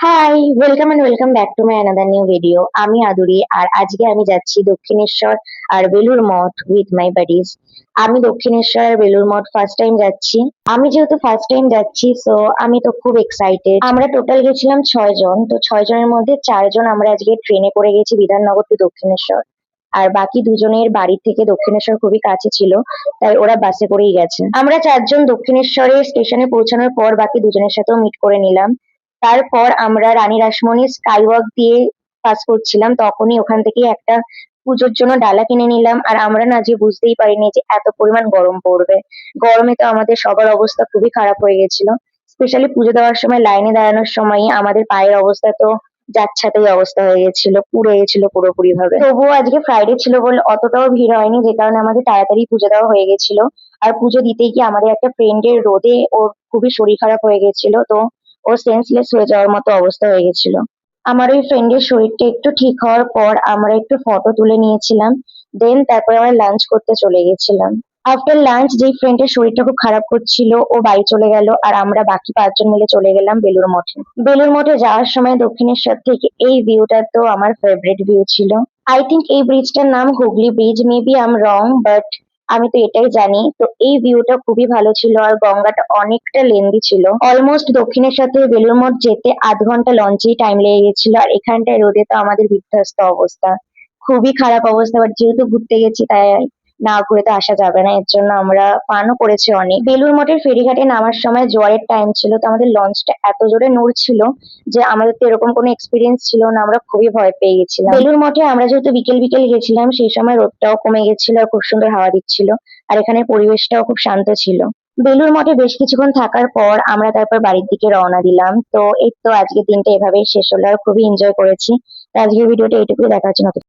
High, welcome back to my another new video. আমি আদুরি আর আজকে আমি যাচ্ছি দক্ষিণেশ্বর আর Belur Math with my buddies. আমি দক্ষিণেশ্বর আর বেলুড় মঠ ফার্স্ট টাইম যাচ্ছি। আমি যেহেতু ফার্স্ট টাইম যাচ্ছি সো আমি তো খুব এক্সাইটেড। আমরা টোটাল গেছিলাম 6 জন, তো 6 জনের মধ্যে 4 জন আমরা আজকে ট্রেনে করে গেছি বিধাননগর টু দক্ষিণেশ্বর। আর বাকি দুজনের বাড়ি থেকে দক্ষিণেশ্বর খুবই কাছে ছিল, তাই ওরা বাসে করেই গেছে। আমরা 4 জন দক্ষিণেশ্বরের স্টেশনে পৌঁছানোর পর বাকি দুজনের সাথেও মিট করে নিলাম। তারপর আমরা রানী রাসমণি স্কাই ওয়াক দিয়ে পাস করছিলাম, তখনই ওখান থেকে একটা পুজোর জন্য ডালা কিনে নিলাম। আর আমরা না যে বুঝতেই পারিনি যে এত পরিমাণ গরম পড়বে। গরমে তো আমাদের সবার অবস্থা খুবই খারাপ হয়ে গেছিল। স্পেশালি পুজো দেওয়ার সময় লাইনে দাঁড়ানোর সময় আমাদের পায়ের অবস্থা তো যাচ্ছেতাই অবস্থা হয়ে গেছিল, পুড়ে গেছিল পুরোপুরি ভাবে। তবুও আজকে ফ্রাইডে ছিল বলে অতটাও ভিড় হয়নি, যে কারণে আমাদের তাড়াতাড়ি পুজো দেওয়া হয়ে গেছিল। আর পুজো দিতে গিয়ে আমাদের একটা ফ্রেন্ডের রোদে ওর খুবই শরীর খারাপ হয়ে গেছিল, তো ও সেন্সলেস হয়ে যাওয়ার মতো অবস্থা হয়ে গেছিল। আমার ওই ফ্রেন্ডের শরীরটা একটু ঠিক হওয়ার পর আমরা একটু ফটো তুলে নিয়েছিলাম। দেন তারপরে আমরা লাঞ্চ করতে চলে গেছিলাম। আফটার লাঞ্চ যেই ফ্রেন্ডের শরীরটা খুব খারাপ করছিল ও বাড়ি চলে গেল, আর আমরা বাকি 5 জন মিলে চলে গেলাম বেলুড় মঠে। বেলুড় মঠে যাওয়ার সময় দক্ষিণেশ্বর থেকে এই ভিউটা তো আমার ফেভারিট ভিউ ছিল। আই থিঙ্ক এই ব্রিজটার নাম Hooghly bridge, maybe I am wrong, but আমি তো এটাই জানি। তো এই ভিউটা খুবই ভালো ছিল, আর গঙ্গাটা অনেকটা লেন্দি ছিল। অলমোস্ট দক্ষিণেশ্বর থেকে বেলুড় মঠ যেতে আধ ঘন্টা লঞ্চেই টাইম লেগে গেছিল, আর এখানটায় রোদে তো আমাদের বিধ্বস্ত অবস্থা, খুবই খারাপ অবস্থা। বাট যেহেতু ঘুরতে গেছি তাই না ঘুরে তো আসা যাবে না, এর জন্য আমরা পানও করেছি অনেক। বেলুড় মঠের ফেরিঘাটে নামার সময় জোয়ারের টাইম ছিল, তো আমাদের লঞ্চটা এত জোরে নড়ছিল যে আমাদের তো এরকম কোনো এক্সপিরিয়েন্স ছিল না, আমরা খুবই ভয় পেয়ে গেছিলাম। বেলুড় মঠে আমরা যেহেতু বিকেল বিকেল গেছিলাম, সেই সময় রোদটাও কমে গেছিল আর খুব সুন্দর হাওয়া দিচ্ছিল, আর এখানে পরিবেশটাও খুব শান্ত ছিল। বেলুড় মঠে বেশ কিছুক্ষণ থাকার পর আমরা তারপর বাড়ির দিকে রওনা দিলাম। তো এই তো আজকের দিনটা এভাবেই শেষ হলো, আর খুবই এনজয় করেছি। তো আজকের ভিডিওটা এইটুকুই, দেখা হচ্ছে নতুন